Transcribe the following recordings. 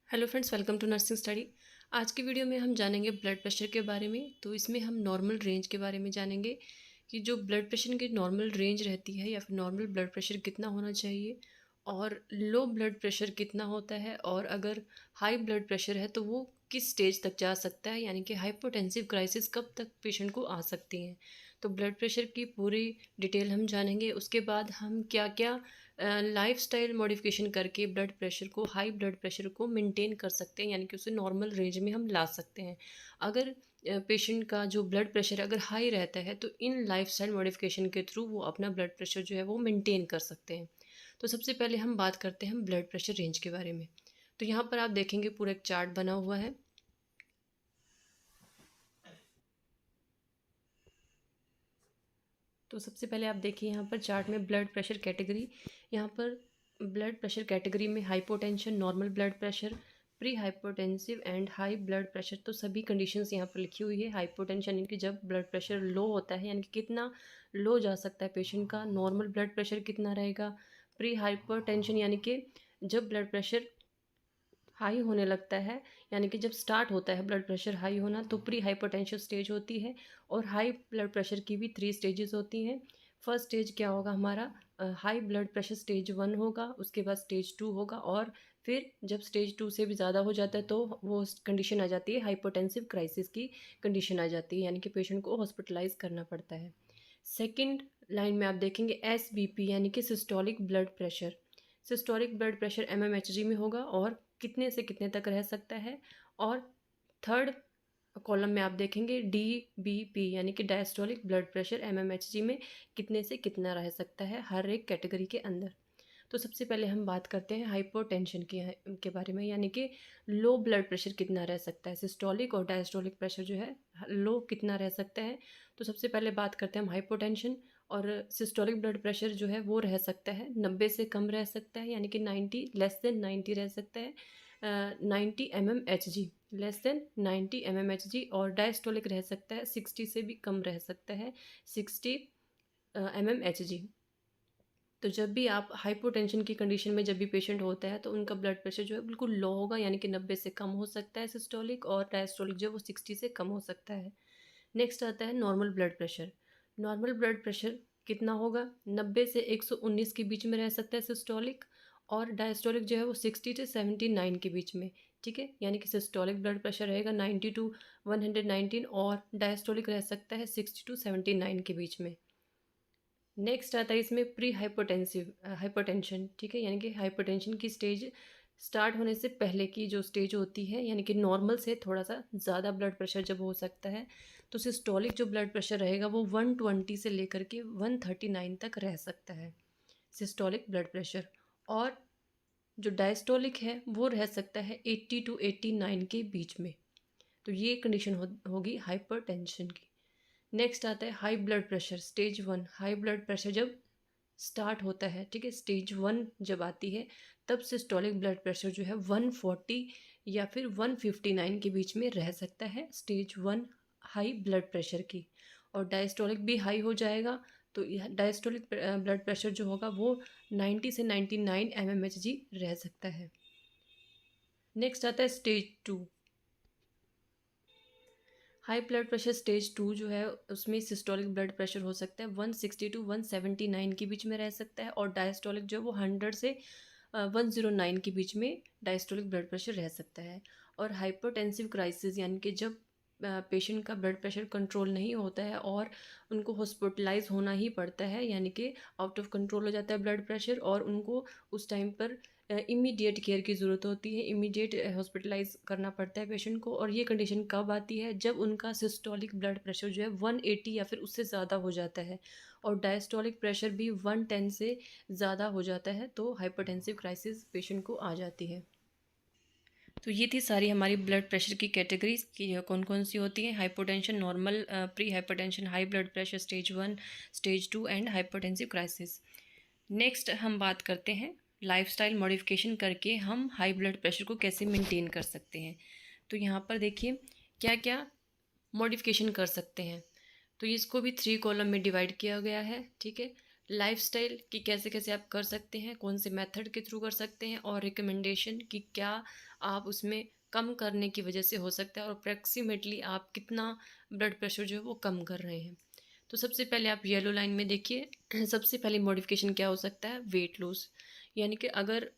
Hello friends, welcome to nursing study. आज की video में हम जानेंगे ब्लड प्रेशर के बारे में। तो इसमें हम नॉर्मल रेंज के बारे में जानेंगे कि जो ब्लड प्रेशर की नॉर्मल रेंज रहती है या फिर नॉर्मल ब्लड प्रेशर कितना होना चाहिए और लो ब्लड प्रेशर कितना होता है, और अगर हाई ब्लड प्रेशर है तो वो किस स्टेज तक जा सकता है, यानी कि हाइपोटेंसिव क्राइसिस कब तक पेशेंट को आ सकती हैं। तो ब्लड प्रेशर की पूरी डिटेल हम जानेंगे। उसके बाद हम क्या क्या लाइफस्टाइल मॉडिफिकेशन करके ब्लड प्रेशर को, हाई ब्लड प्रेशर को मेंटेन कर सकते हैं, यानी कि उसे नॉर्मल रेंज में हम ला सकते हैं। अगर पेशेंट का जो ब्लड प्रेशर अगर हाई रहता है तो इन लाइफस्टाइल मॉडिफिकेशन के थ्रू वो अपना ब्लड प्रेशर जो है वो मेंटेन कर सकते हैं। तो सबसे पहले हम बात करते हैं ब्लड प्रेशर रेंज के बारे में। तो यहाँ पर आप देखेंगे पूरा एक चार्ट बना हुआ है। तो सबसे पहले आप देखिए यहाँ पर चार्ट में ब्लड प्रेशर कैटेगरी। यहाँ पर ब्लड प्रेशर कैटेगरी में hypotension, normal blood pressure, pre hypotensive and high blood pressure, तो सभी कंडीशंस यहाँ पर लिखी हुई है। हाइपोटेंशन यानी कि जब ब्लड प्रेशर लो होता है, यानी कि कितना लो जा सकता है पेशेंट का, नॉर्मल ब्लड प्रेशर कितना रहेगा। प्री हाइपोटेंशन यानी कि जब ब्लड प्रेशर हाई होने लगता है, यानी कि जब स्टार्ट होता है ब्लड प्रेशर हाई होना, तो प्री हाइपरटेंशन स्टेज होती है। और हाई ब्लड प्रेशर की भी 3 स्टेजेस होती हैं। फर्स्ट स्टेज क्या होगा हमारा, हाई ब्लड प्रेशर स्टेज 1 होगा, उसके बाद स्टेज 2 होगा, और फिर जब स्टेज 2 से भी ज़्यादा हो जाता है तो वो कंडीशन आ जाती है, हाइपोटेंसिव क्राइसिस की कंडीशन आ जाती है, यानी कि पेशेंट को हॉस्पिटलाइज करना पड़ता है। सेकेंड लाइन में आप देखेंगे SBP यानी कि systolic blood pressure. Systolic blood pressure mmHg में होगा और कितने से कितने तक रह सकता है। और थर्ड कॉलम में आप देखेंगे DBP यानी कि डायस्टोलिक ब्लड प्रेशर mmHg में कितने से कितना रह सकता है हर एक कैटेगरी के अंदर। तो सबसे पहले हम बात करते हैं हाइपोटेंशन के बारे में, यानी कि लो ब्लड प्रेशर कितना रह सकता है। सिस्टोलिक और डायस्टोलिक प्रेशर जो है लो कितना रह सकता है। तो सबसे पहले बात करते हैं हम हाइपोटेंशन। और सिस्टोलिक ब्लड प्रेशर जो है वो रह सकता है 90 से कम रह सकता है, यानी कि 90 लेस देन 90 रह सकता है। 90 mmHg, लेस देन 90 mmHg। और डायस्टोलिक रह सकता है 60 से भी कम रह सकता है, 60 mmHg। तो जब भी आप हाइपोटेंशन की कंडीशन में जब भी पेशेंट होता है तो उनका ब्लड प्रेशर जो है बिल्कुल लो होगा, यानी कि 90 से कम हो सकता है सिस्टोलिक, और डायस्टोलिक जो है वो 60 से कम हो सकता है। नेक्स्ट आता है normal blood pressure. Normal blood pressure कितना होगा, 90 से 119 के बीच में रह सकता है सिस्टोलिक, और डायस्टोलिक जो है वो 60 से 79 के बीच में। ठीक है, यानी कि सिस्टोलिक ब्लड प्रेशर रहेगा 90 टू 119, और डायस्टोलिक रह सकता है 60 टू 79 के बीच में। नेक्स्ट आता है इसमें प्री हाइपोटेंसिव हाइपोटेंशन। ठीक है, यानी कि हाइपोटेंशन की स्टेज स्टार्ट होने से पहले की जो स्टेज होती है, यानी कि नॉर्मल से थोड़ा सा ज़्यादा ब्लड प्रेशर जब हो सकता है, तो सिस्टोलिक जो ब्लड प्रेशर रहेगा वो 120 से लेकर के 139 तक रह सकता है, सिस्टोलिक ब्लड प्रेशर। और जो डायस्टोलिक है वो रह सकता है 80 टू 89 के बीच में। तो ये कंडीशन होगी हाइपरटेंशन की। नेक्स्ट आता है high blood pressure stage 1। High blood pressure जब स्टार्ट होता है, ठीक है, स्टेज 1 जब आती है, तब सिस्टोलिक ब्लड प्रेशर जो है 140 या फिर 159 के बीच में रह सकता है, स्टेज 1 हाई ब्लड प्रेशर की। और डायस्टोलिक भी हाई हो जाएगा, तो डायस्टोलिक ब्लड प्रेशर जो होगा वो 90 से 99 mmHg रह सकता है। नेक्स्ट आता है stage 2। High blood pressure stage 2 जो है उसमें सिस्टोलिक ब्लड प्रेशर हो सकता है 160 टू 179 के बीच में रह सकता है, और डायस्टोलिक जो है वो 100 से 109 के बीच में डायस्टोलिक ब्लड प्रेशर रह सकता है। और हाइपरटेंसिव क्राइसिस यानी कि जब पेशेंट का ब्लड प्रेशर कंट्रोल नहीं होता है और उनको हॉस्पिटलाइज होना ही पड़ता है, यानी कि आउट ऑफ कंट्रोल हो जाता है ब्लड प्रेशर, और उनको उस टाइम पर इमीडिएट केयर की ज़रूरत होती है, इमीडिएट हॉस्पिटलाइज करना पड़ता है पेशेंट को। और ये कंडीशन कब आती है, जब उनका सिस्टोलिक ब्लड प्रेशर जो है 180 या फिर उससे ज़्यादा हो जाता है, और डायस्टोलिक प्रेशर भी 110 से ज़्यादा हो जाता है, तो हाइपरटेंसिव क्राइसिस पेशेंट को आ जाती है। तो ये थी सारी हमारी ब्लड प्रेशर की कैटेगरीज की कौन कौन सी होती हैं। Hypotension, normal, pre hypertension, high blood pressure stage 1, stage 2 and hypertensive crisis. Next हम बात करते हैं लाइफस्टाइल मॉडिफिकेशन करके हम हाई ब्लड प्रेशर को कैसे मेंटेन कर सकते हैं। तो यहाँ पर देखिए क्या क्या मॉडिफिकेशन कर सकते हैं। तो इसको भी 3 कॉलम में डिवाइड किया गया है। ठीक है, लाइफस्टाइल कि कैसे कैसे आप कर सकते हैं, कौन से मेथड के थ्रू कर सकते हैं, और रिकमेंडेशन कि क्या आप उसमें कम करने की वजह से हो सकता है, और अप्रॉक्सीमेटली आप कितना ब्लड प्रेशर जो है वो कम कर रहे हैं। तो सबसे पहले आप येलो लाइन में देखिए। सबसे पहले मॉडिफिकेशन क्या हो सकता है, वेट लॉस। यानी कि अगर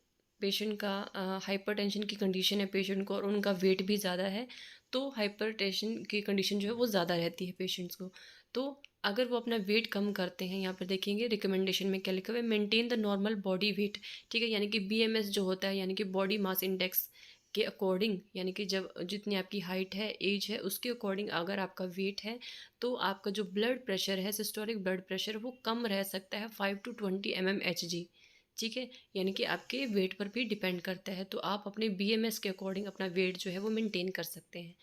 पेशेंट का हाइपरटेंशन की कंडीशन है पेशेंट को, और उनका वेट भी ज़्यादा है, तो हाइपरटेंशन की कंडीशन जो है वो ज़्यादा रहती है पेशेंट्स को। तो अगर वो अपना वेट कम करते हैं, यहाँ पर देखेंगे रिकमेंडेशन में क्या लिखा हुआ है, maintain the normal body weight. ठीक है, यानी कि बीएमएस जो होता है, यानी कि बॉडी मास इंडेक्स के अकॉर्डिंग, यानी कि जब जितनी आपकी हाइट है, एज है, उसके अकॉर्डिंग अगर आपका वेट है, तो आपका जो ब्लड प्रेशर है, सिस्टोलिक ब्लड प्रेशर, वो कम रह सकता है 5 to 20 mmHg। ठीक है, यानी कि आपके वेट पर भी डिपेंड करता है। तो आप अपने बीएमएस के अकॉर्डिंग अपना वेट जो है वो मेंटेन कर सकते हैं।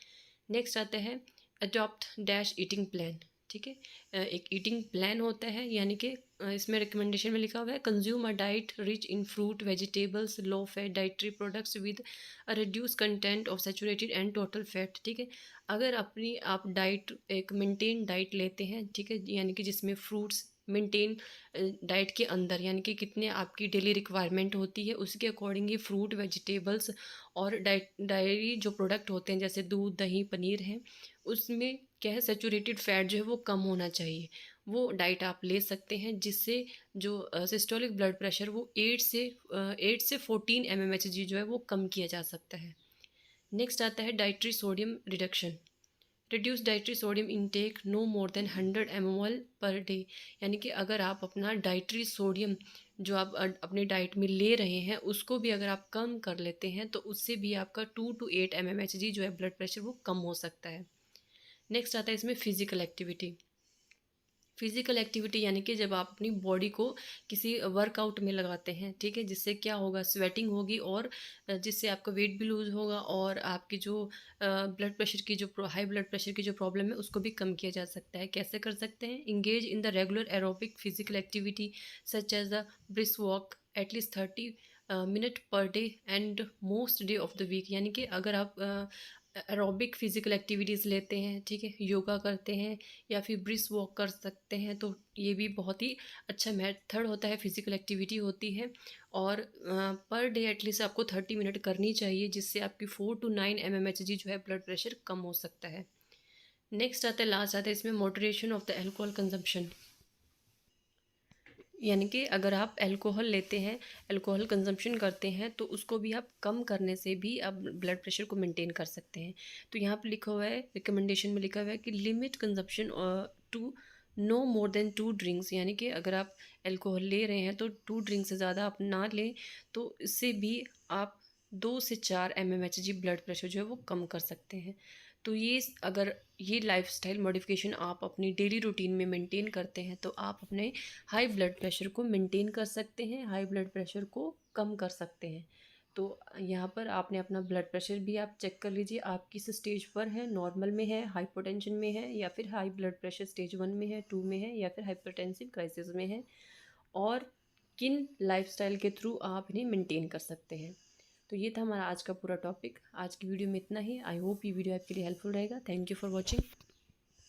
नेक्स्ट आता है अडॉप्ट डैश ईटिंग प्लान। ठीक है, एक ईटिंग प्लान होता है, यानी कि इसमें रिकमेंडेशन में लिखा हुआ है, consume a diet rich in fruit vegetables low fat dietary products with a reduce content of saturated and total fat. ठीक है, अगर अपनी आप डाइट एक मेंटेन डाइट लेते हैं, ठीक है, यानी कि जिसमें फ्रूट्स मेंटेन डाइट के अंदर, यानी कि कितने आपकी डेली रिक्वायरमेंट होती है उसके अकॉर्डिंग ये फ्रूट वेजिटेबल्स और डायरी जो प्रोडक्ट होते हैं जैसे दूध दही पनीर है, उसमें क्या है, सेचूरेटेड फैट जो है वो कम होना चाहिए। वो डाइट आप ले सकते हैं, जिससे जो सिस्टोलिक ब्लड प्रेशर वो 8 से 14 mmHg जो है वो कम किया जा सकता है। नेक्स्ट आता है dietary sodium reduction. Reduce dietary sodium intake no more than 100 ml per day. यानी कि अगर आप अपना डाइट्री सोडियम जो आप अपने डाइट में ले रहे हैं उसको भी अगर आप कम कर लेते हैं, तो उससे भी आपका 2 to 8 mmHg जो है ब्लड प्रेशर वो कम हो सकता है। नेक्स्ट आता है इसमें फिजिकल एक्टिविटी। फिजिकल एक्टिविटी यानी कि जब आप अपनी बॉडी को किसी वर्कआउट में लगाते हैं, ठीक है, जिससे क्या होगा, स्वेटिंग होगी, और जिससे आपका वेट भी लूज़ होगा, और आपकी जो ब्लड प्रेशर की जो हाई ब्लड प्रेशर की जो प्रॉब्लम है उसको भी कम किया जा सकता है। कैसे कर सकते हैं, engage in the regular aerobic physical activity such as the brisk walk at least 30 minute per day and most day of the week. यानी कि अगर आप एरोबिक फिजिकल एक्टिविटीज़ लेते हैं, ठीक है, योगा करते हैं या फिर ब्रिस्क वॉक कर सकते हैं, तो ये भी बहुत ही अच्छा मेथड होता है, फिजिकल एक्टिविटी होती है। और पर डे एटलीस्ट आपको 30 मिनट करनी चाहिए, जिससे आपकी 4 to 9 mmHg जो है ब्लड प्रेशर कम हो सकता है। नेक्स्ट आता है, लास्ट आता है इसमें moderation of the alcohol consumption. यानी कि अगर आप अल्कोहल लेते हैं, अल्कोहल कंजम्पशन करते हैं, तो उसको भी आप कम करने से भी आप ब्लड प्रेशर को मेंटेन कर सकते हैं। तो यहाँ पे लिखा हुआ है, रिकमेंडेशन में लिखा हुआ है कि limit consumption to no more than 2 drinks. यानी कि अगर आप अल्कोहल ले रहे हैं तो 2 ड्रिंक से ज़्यादा आप ना लें, तो इससे भी आप 2 से 4 mmHg ब्लड प्रेशर जो है वो कम कर सकते हैं। तो ये अगर ये लाइफस्टाइल मॉडिफिकेशन आप अपनी डेली रूटीन में मेंटेन करते हैं, तो आप अपने हाई ब्लड प्रेशर को मेंटेन कर सकते हैं, हाई ब्लड प्रेशर को कम कर सकते हैं। तो यहाँ पर आपने अपना ब्लड प्रेशर भी आप चेक कर लीजिए, आप किस स्टेज पर है, नॉर्मल में है, हाइपोटेंशन में है, या फिर हाई ब्लड प्रेशर स्टेज 1 में है, 2 में है, या फिर हाइपरटेंसिव क्राइसिस में है, और किन लाइफस्टाइल के थ्रू आप इन्हें मेंटेन कर सकते हैं। तो ये था हमारा आज का पूरा टॉपिक। आज की वीडियो में इतना ही। आई होप ये वीडियो आपके लिए हेल्पफुल रहेगा। Thank you for watching.